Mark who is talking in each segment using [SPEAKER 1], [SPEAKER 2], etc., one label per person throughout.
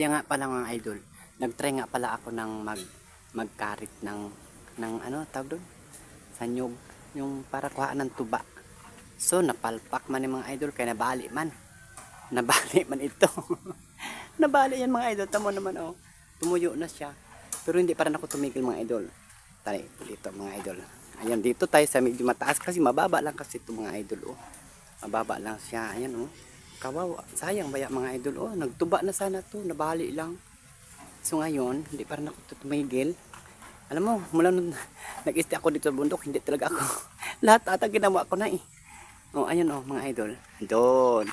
[SPEAKER 1] Kaya nga pala mga idol, nag-try nga pala ako ng magkarit ng ano tawag doon? Sanyog, yung para kuhaan ng tuba. So napalpak man yung mga idol kaya nabali man. Nabali man ito. Nabali yan mga idol, tamo naman oh. Tumuyo na siya. Pero hindi pa rin ako tumigil mga idol. Tari dito mga idol. Ayan dito tayo sa medyo mataas kasi mababa lang kasi ito mga idol oh. Mababa lang siya. Ayan oh. Kawawa, sayang baya mga idol oh, nagtuba na sana to, nabali lang. So ngayon, hindi pa rin ako tumigil. Alam mo, mula nung nag-stay ako dito sa bundok, hindi talaga ako. Lahat ata ginawa ko na eh. Oh, ayun oh mga idol. Doon.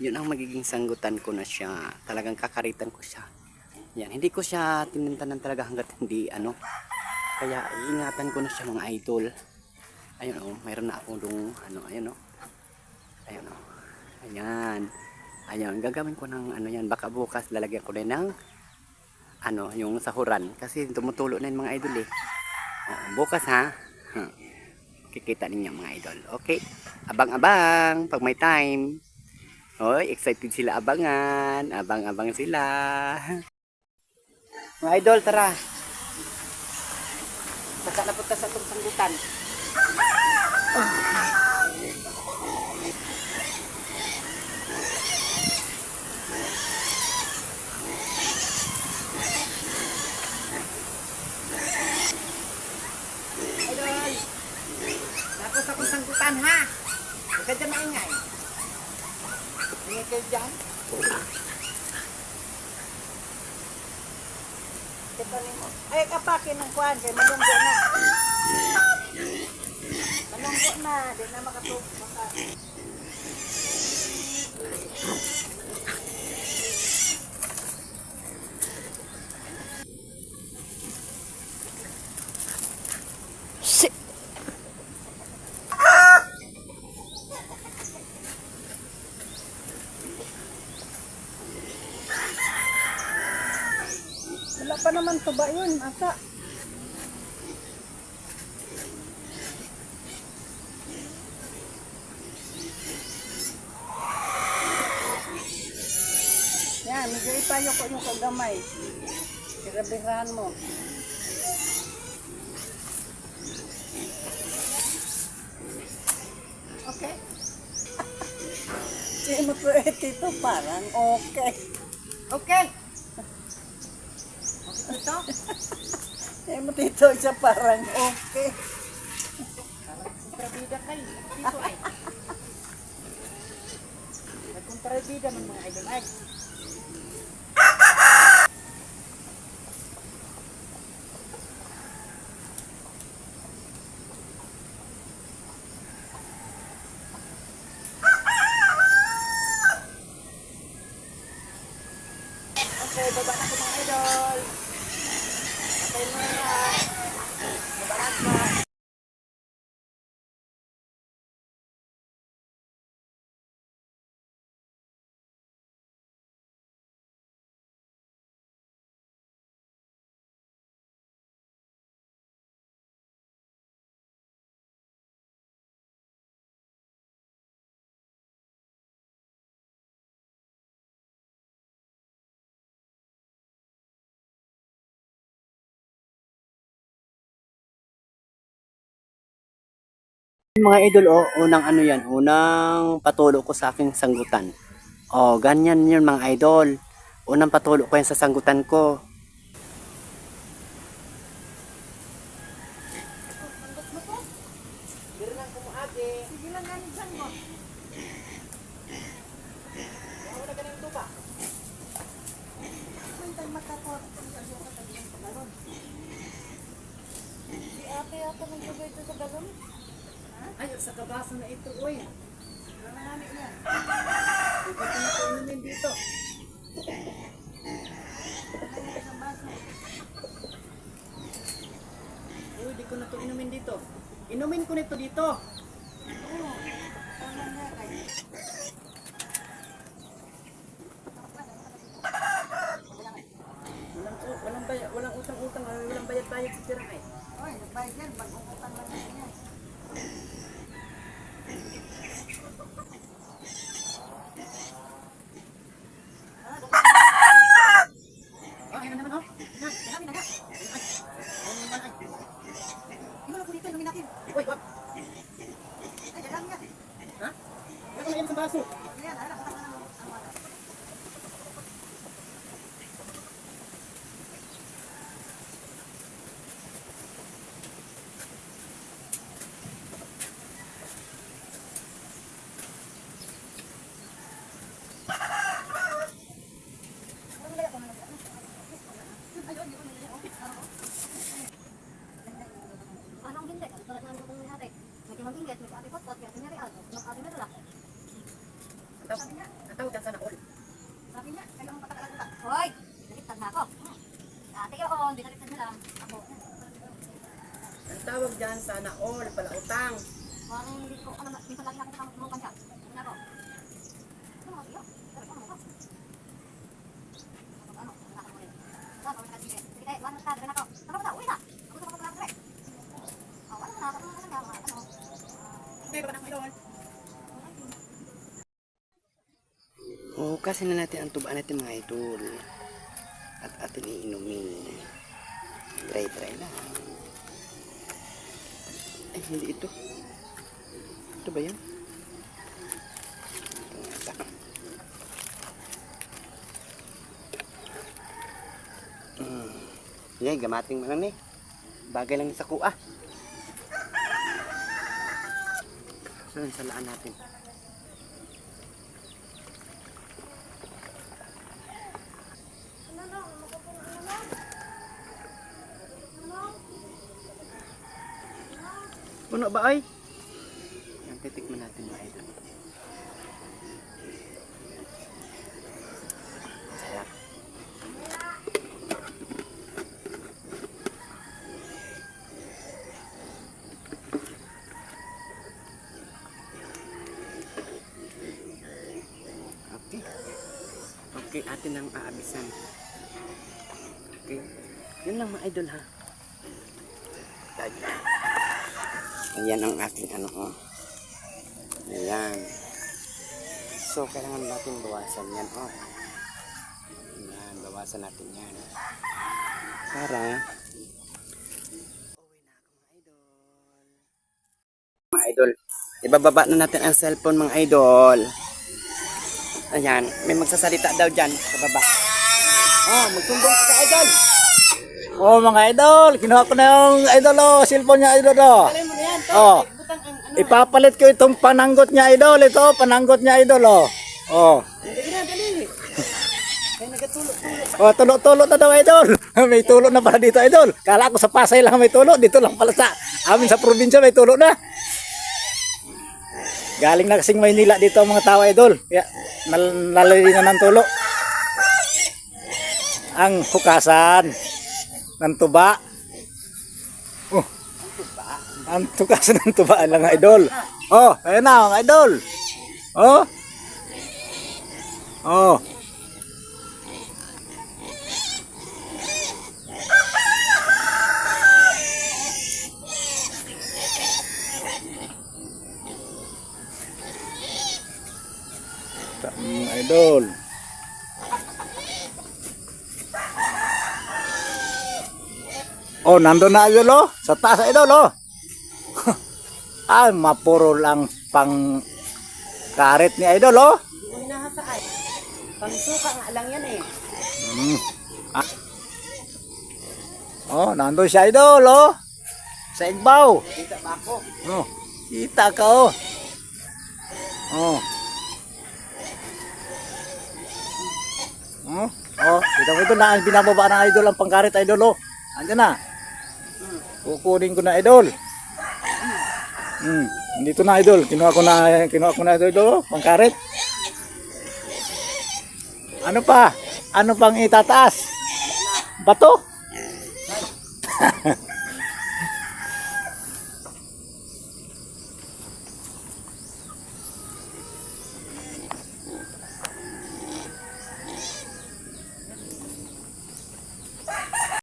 [SPEAKER 1] Yun ang magiging sanggutan ko na siya. Talagang kakaritan ko siya. Yan, hindi ko siya tinintanan talaga hanggat hindi ano. Kaya ingatan ko na siya mga idol. Ayun oh, mayroon na ako dong ano, ayun oh. Ayun oh. Ayan. Ayan, gagawin ko ng ano yan. Baka bukas lalagyan ko na ng ano, yung sahuran. Kasi tumutulo na yung mga idol eh. Bukas ha. Kikita ninyo mga idol. Okay? Abang-abang pag may time. Hoy, excited sila abangan. Abang-abang sila. Mga idol, tara. Saka napunta sa itong sanggutan. Idol, tapos akong sanggutan ha. Huwag ka dyan maingay. Ingay kayo dyan. Ay, kapakin ng kuhan kay malunggo na. Malunggo na, di na makatulog. Wala pa naman tuba yun, asa. Yan, medyo ipayo ko yung kagamay. Sirabirahan mo. Okay. Sino po ito parang okay. Okay. Ito? Sino dito siya parang okay. Parang kontrabida kayo. Dito ay. Nagkontrabida ng mga idol ay. Okay, baba na ko mga idol. Patay mo na. Baba na ko. Mga idol, oh, unang ano yan, unang patulo ko sa aking sanggutan. Oh, ganyan yun mga idol. Unang patulo ko yan sa sanggutan ko. Sige lang ganun dyan mo. Wala ka ng tuba. Mantay makakot. Si ate ata nagsabi ito sa galon. Ay, sa kabaso na ito, uy. Ano na namin yan? Hindi ko na ito inumin dito. Uy, di ko na ito inumin dito. Inumin ko nito dito. Oo. Tama nga kayo. Walang utang-utang, walang bayad-bayad sa tirang ay. Oy, nagbayad yan, pag-utang lang yan.
[SPEAKER 2] yun, binaliktad nila. Ako.
[SPEAKER 1] Ang tawag dyan, sana all, pala utang.
[SPEAKER 2] Parang hindi ko, ano, minsan lagi nakita kang tumukan siya. Ano ako? Ano ako sa'yo? Pero ano ako? Ano? Ano ako rin? Ano ako rin? Sige tayo, wala na siya, na ako. Ano ko na? Uwi na! Ako sa mga pre. Wala na, ako na kasama, ano?
[SPEAKER 1] Hindi ba nang idol? Kasi na natin ang tuba natin mga idol. At atin iinumin. Try lang. Ay, hindi ito. Ito ba yan? Ito nga sa. Yan, gamating mo lang eh. Bagay lang sa kuha. So, yun, salaan natin. Puno ba ay? Yan, titikman natin mga idol. Sarap. Okay. Okay, atin ang aabisan. Okay. Yun lang mga idol ha. Ayan ang ating ano oh. Ayan. So kailangan natin bawasan yan oh. Ayan, bawasan natin yan. Para uwi na ako mga idol. Mga idol, ibababa na natin ang cellphone mga idol. Ayan, may magsasalita daw dyan sa baba. Oh, magsumbong ka idol.
[SPEAKER 3] Oh mga idol, kinuha ko na yung idol oh, cellphone niya idol oh.
[SPEAKER 1] Alay mo na yan,
[SPEAKER 3] Oh.
[SPEAKER 1] butang ang ano.
[SPEAKER 3] Ipapalit ko itong pananggot niya idol, ito pananggot niya idol oh. Oh.
[SPEAKER 1] Dali na, dali. Kaya nagatulog-tulog.
[SPEAKER 3] Oh, tulo-tulo na daw idol. May tulo na pala dito idol. Kala ko sa Pasay lang may tulo, dito lang pala sa amin sa probinsya may tulo na. Galing na kasing Maynila dito ang mga tao idol. Kaya nalalinan ng tulo. Ang hukasan ng tuba. Oh. Ang hukasan ng tuba lang idol. Oh, ayun na mga idol. Oh. Oh. Idol. Oh, nandun na idol oh. Sa taas idol oh. Ay, mapuro lang pang karet ni idol oh.
[SPEAKER 1] Hindi mo hinahasakay. Pangsuka nga lang yan eh.
[SPEAKER 3] Ah. Oh, nandun siya idol oh. Sa igbaw.
[SPEAKER 1] Kita ba ako?
[SPEAKER 3] Oh, kita ka oh. Oh. Oh, oh, kita mo ito na binababa ng idol ang pangkaret idol oh. Andiyan na. Kukunin ko na idol. Dito na idol. Kinuha ko na idol oh, pangkaret. Ano pa? Ano pang itataas? Bato?